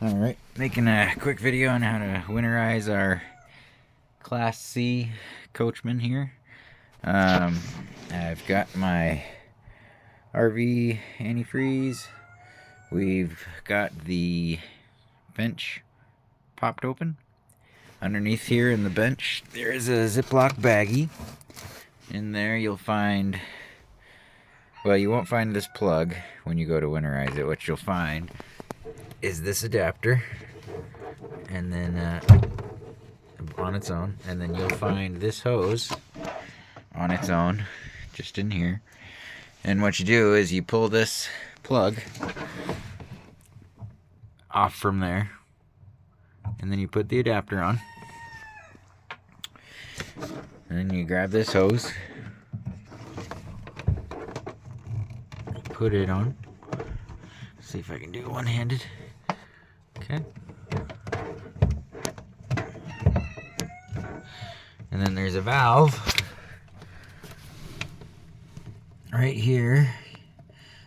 Alright, making a quick video on how to winterize our Class C coachman here. I've got my RV antifreeze. We've got the bench popped open. Underneath here in the bench, there is a Ziploc baggie. In there you'll find, well, you won't find this plug when you go to winterize it. What you'll find is this adapter, and then on its own, and then you'll find this hose on its own just in here. And what you do is you pull this plug off from there, and then you put the adapter on, and then you grab this hose, put it on. See if I can do it one-handed. Okay. And then there's a valve right here.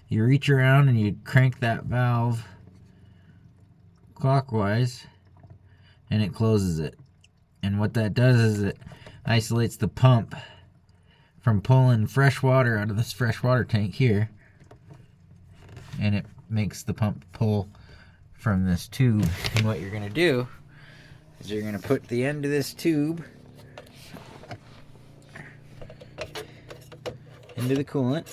You reach around and you crank that valve clockwise, and it closes it. And what that does is it isolates the pump from pulling fresh water out of this fresh water tank here, and it makes the pump pull from this tube. And what you're going to do is you're going to put the end of this tube into the coolant,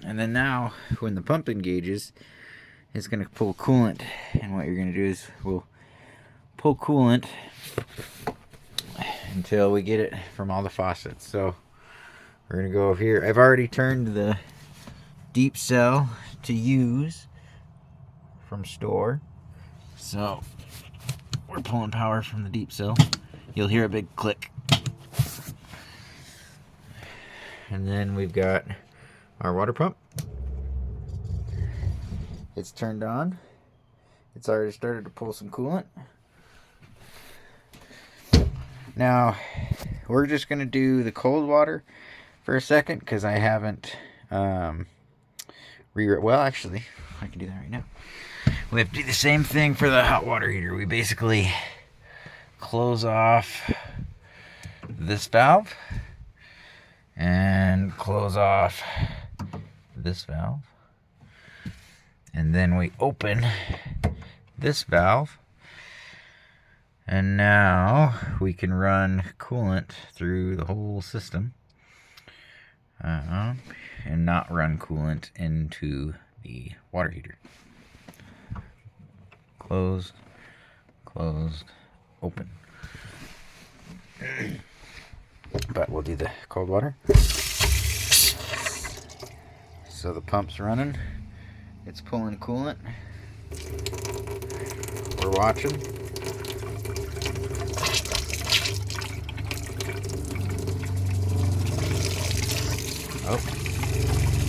and then now when the pump engages, it's going to pull coolant. And what you're going to do is we'll pull coolant until we get it from all the faucets. So we're going to go over here. I've already turned the deep cell to use from store, so we're pulling power from the deep cell. You'll hear a big click. And then we've got our water pump. It's turned on. It's already started to pull some coolant. Now, we're just going to do the cold water for a second because I haven't well, actually, I can do that right now. We have to do the same thing for the hot water heater. We basically close off this valve and close off this valve, and then we open this valve, and now we can run coolant through the whole system and not run coolant into the water heater. Closed, closed, open. But we'll do the cold water. So the pump's running. It's pulling coolant. We're watching. Oh,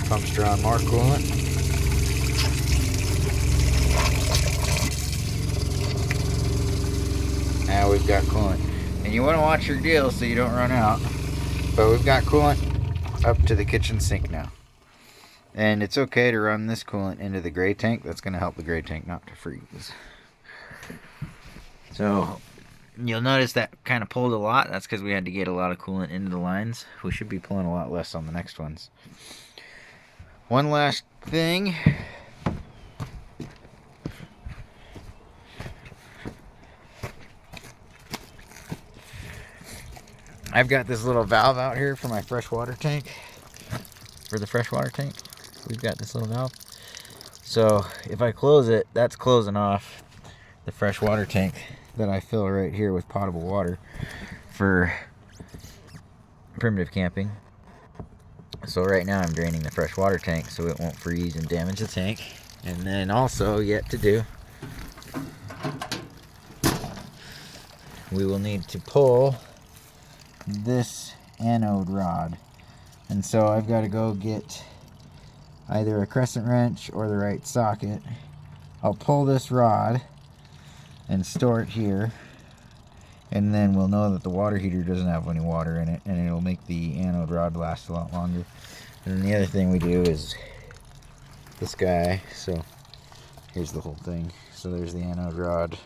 pump's drawing more coolant. Now we've got coolant. And you want to watch your deal so you don't run out. But we've got coolant up to the kitchen sink now. And it's okay to run this coolant into the gray tank. That's going to help the gray tank not to freeze. So you'll notice that kind of pulled a lot. That's because we had to get a lot of coolant into the lines. We should be pulling a lot less on the next ones. One last thing. I've got this little valve out here for my freshwater tank. For the freshwater tank, we've got this little valve. So if I close it, that's closing off the freshwater tank that I fill right here with potable water for primitive camping. So right now I'm draining the freshwater tank so it won't freeze and damage the tank. And then also, yet to do, we will need to pull this anode rod. And so I've got to go get either a crescent wrench or the right socket. I'll pull this rod and store it here, and then we'll know that the water heater doesn't have any water in it, and it'll make the anode rod last a lot longer. And then the other thing we do is this guy. So here's the whole thing. So there's the anode rod,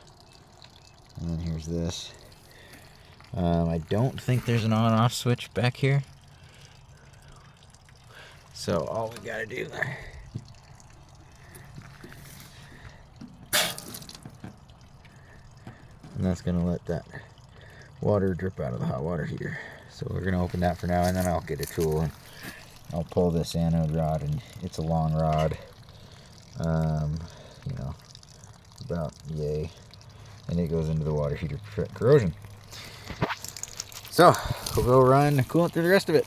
and then here's this. I don't think there's an on-off switch back here. So all we gotta do, and that's gonna let that water drip out of the hot water heater. So we're gonna open that for now, and then I'll get a tool and I'll pull this anode rod, and it's a long rod, you know, about yay, and it goes into the water heater to prevent corrosion. So we'll go run, cool it through the rest of it.